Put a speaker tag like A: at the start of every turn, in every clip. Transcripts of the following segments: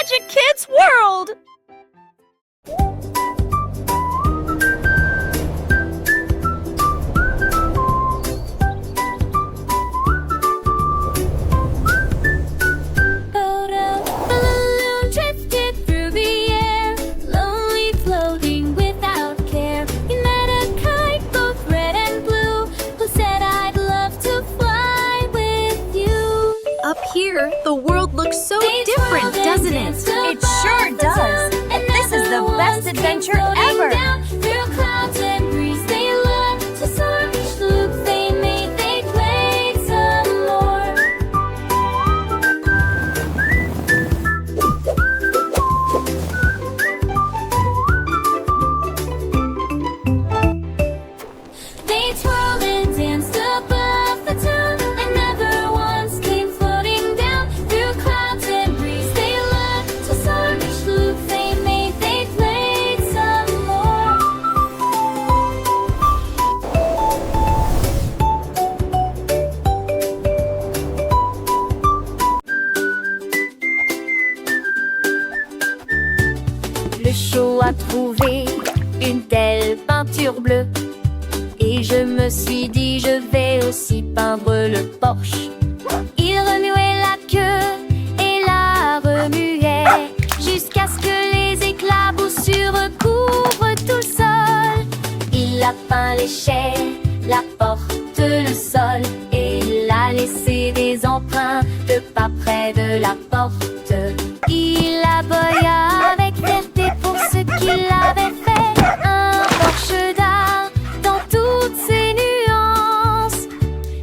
A: Magic Kids World!
B: Balloon drifted through the air, lonely floating without care. He met a kite, both red and blue, who said, "I'd love to fly with you."
C: Up here, the world looks so different, doesn't it?
A: It sure does. And this is the best adventure ever.
B: Through clouds and breeze, they loved to soar. Each loop they made, they played some more. They twirled and danced above the town, and never once came floating down. Through clouds and breeze, they loved to soar. Each loop they made, they played some more.
D: Le show a trouvé une telle peinture bleue. Et je me suis dit, je vais aussi peindre le Porsche. Il remuait la queue et la remuait, jusqu'à ce que les éclaboussures recouvrent tout le sol. Il a peint les chaises, la porte, le sol, et il a laissé des empreintes de pas près de la porte. Il aboya avec fierté pour ce qu'il avait fait, un Porsche d'art dans toutes ses nuances.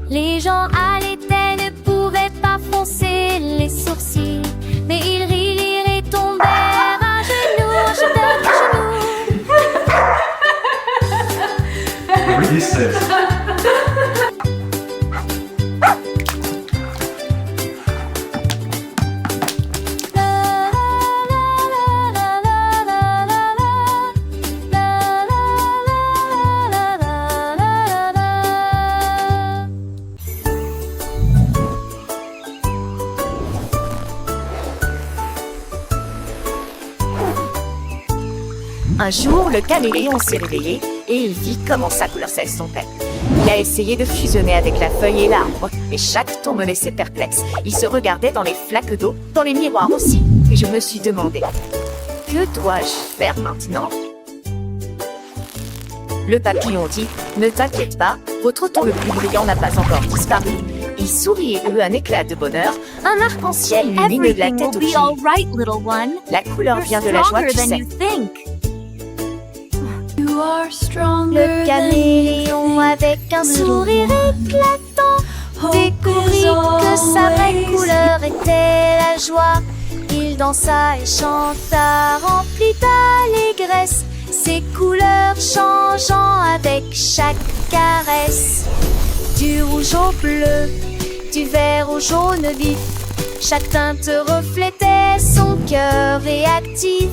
D: Les gens allaitaient, ne pouvaient pas froncer les sourcils, mais ils rient et tombèrent à genoux, à genoux.
E: Oui, c'est.
F: Un jour, le caméléon s'est réveillé et il vit comment sa couleur cesse son père. Il a essayé de fusionner avec la feuille et l'arbre, et chaque ton me laissait perplexe. Il se regardait dans les flaques d'eau, dans les miroirs aussi, et je me suis demandé, que dois-je faire maintenant? Le papillon dit, ne t'inquiète pas, votre ton le plus brillant n'a pas encore disparu. Il sourit et eut un éclat de bonheur, un arc-en-ciel lumineux de la
A: Everything will
F: tête aux
A: be
F: pieds.
A: all right, little one.
F: La couleur
A: You're
F: vient de la joie,
A: stronger
F: tu
A: than
F: sais.
A: you think.
D: Le caméléon avec un sourire éclatant découvrit que sa vraie couleur était la joie. Il dansa et chanta rempli d'allégresse, ses couleurs changeant avec chaque caresse. Du rouge au bleu, du vert au jaune vif, chaque teinte reflétait son cœur réactif.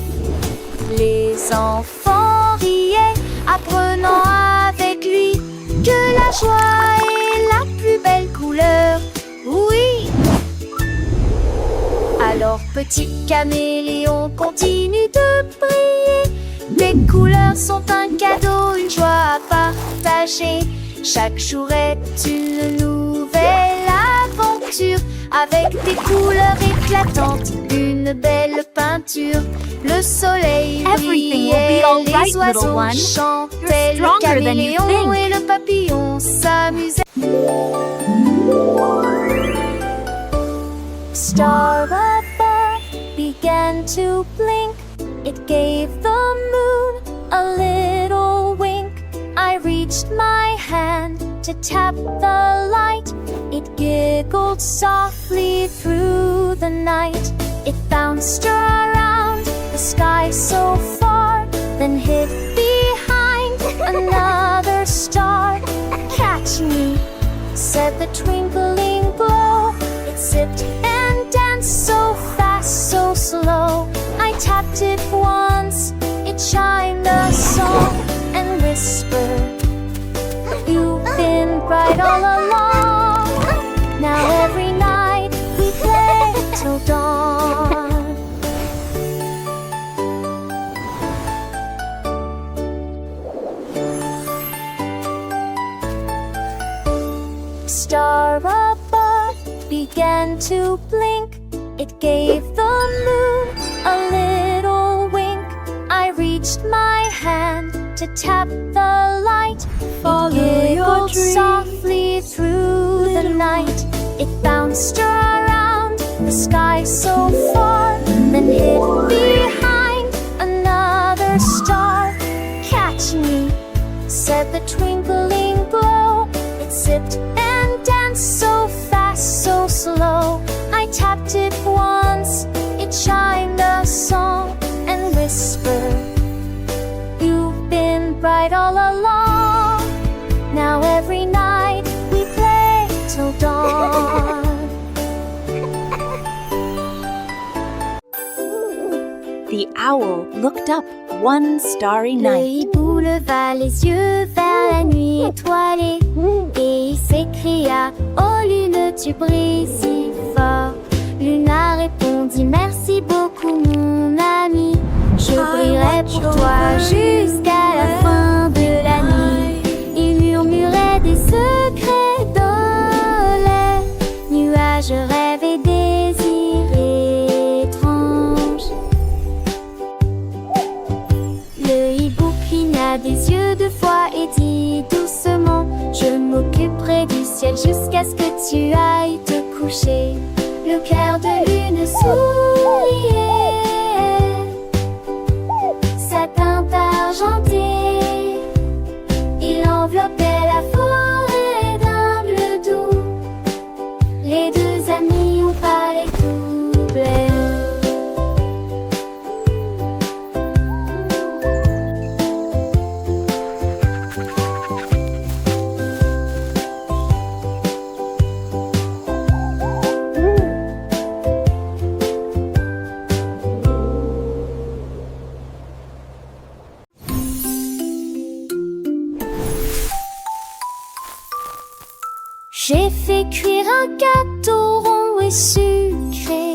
D: Les enfants riaient, apprenant avec lui que la joie est la plus belle couleur. Oui! Alors petit caméléon continue de briller. Les couleurs sont un cadeau, une joie à partager. Chaque jour est une nouvelle aventure, avec des couleurs éclatantes, une belle peinture. Le soleil
A: Everything will
D: brillait,
A: be all right,
D: les
A: little
D: oiseaux
A: one.
D: chantaient,
A: You're
D: le
A: stronger than you
D: caméléon
A: think.
D: et le papillon s'amusaient. Star above began to blink. It gave the moon a little wink. I reached my hand to tap the light. It giggled softly through the night. It bounced around the sky so far, then hid behind another star. Catch me, said the twinkling glow. It zipped and danced so fast, so slow. I tapped it once, it chimed a song and whispered, "You've been bright all along." Now every night we play till dawn.
B: began to blink. It gave the moon a little wink. I reached my hand to tap the light.
C: Follow
B: It
C: your
B: giggled
C: dream,
B: softly through the night. It bounced around the sky so far, then hid behind another star. Catch me, said the twinkling glow. It zipped and danced so fast, so slow. I tapped it once, it chimed a song and whispered, "You've been bright all along." Now every night we play till dawn.
A: The owl looked up one starry
B: Le
A: night.
B: hibou leva les yeux vers la nuit étoilée et il s'écria: "Oh lune, tu brilles si fort." Luna répondit: "Merci beaucoup mon ami. Je brillerai pour toi jusqu'à la fin de la nuit." Il murmurait des secrets dans les nuages, rêves et désirs étranges. Le hibou cligna des yeux deux fois et dit doucement: "Je m'occuperai du ciel jusqu'à ce que tu ailles te coucher." Le clair de lune souriait, sa teinte argentée, il enveloppait la forêt d'un bleu doux. Les deux amis ont parlé tout bleu. J'ai fait cuire un gâteau rond et sucré,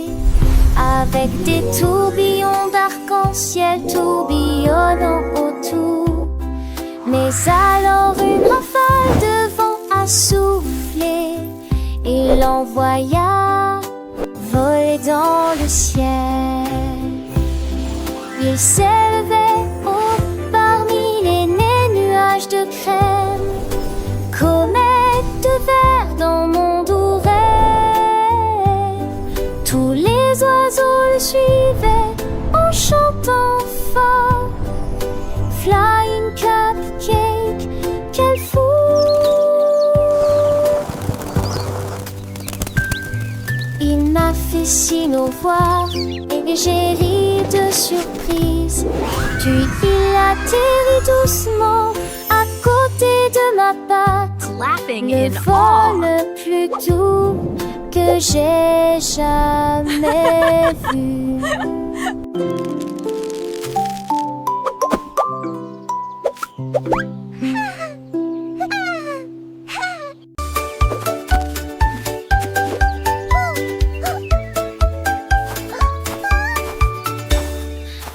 B: avec des tourbillons d'arc-en-ciel tourbillonnant autour. Mais alors une rafale de vent a soufflé et l'envoya voler dans le ciel. Il s'élevait haut parmi les nuages de crème, comète de verre dans mon doux rêve. Tous les oiseaux le suivaient en chantant fort. Flying cupcake, quel fou! Il m'a fait signe au revoir et j'ai ri de surprise. Puis il atterrit doucement à côté de ma patte.
C: Laughing
B: Le
C: in awe.
B: vol le plus doux que j'ai jamais vu.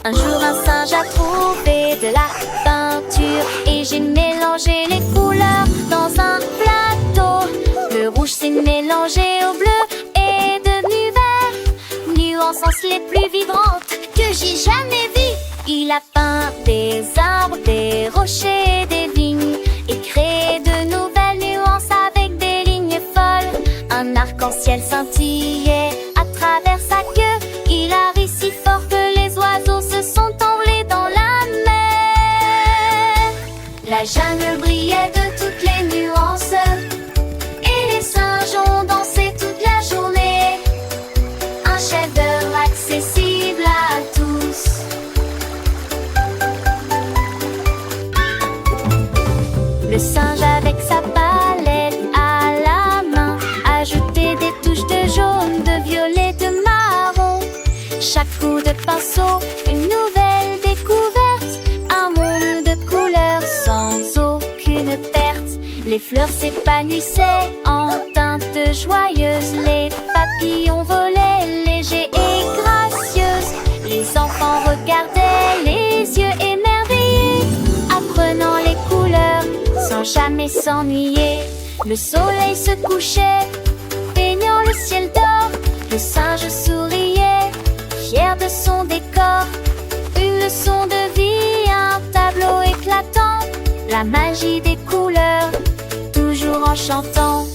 B: Un jour un singe a trouvé de la peinture et j'ai mélangé les couleurs dans un plateau. Le rouge s'est mélangé au bleu et est devenu vert, nuances les plus vibrantes que j'ai jamais vues. Il a peint des arbres, des rochers, des vignes et créé de nouvelles nuances avec des lignes folles. Un arc-en-ciel scintillait à travers sa queue. Il a ri si fort que les oiseaux se sont envolés dans la mer. La jungle brillait de toutes les nuances et les singes ont dansé toute la journée. Un chef-d'œuvre accessible à tous. Le singe avec sa palette à la main ajoutait des touches de jaune, de violet, de marron. Chaque coup de pinceau, une nouvelle découverte, un monde de couleurs sans aucune perte. Les fleurs s'épanouissaient en teintes joyeuses, les papillons volaient légers et gracieuses. Les enfants regardaient les yeux émerveillés, apprenant les couleurs sans jamais s'ennuyer. Le soleil se couchait, baignant le ciel d'or. Le singe souriait, fier de son décor. Une leçon de vie, un tableau éclatant. La magie des couleurs, toujours en chantant.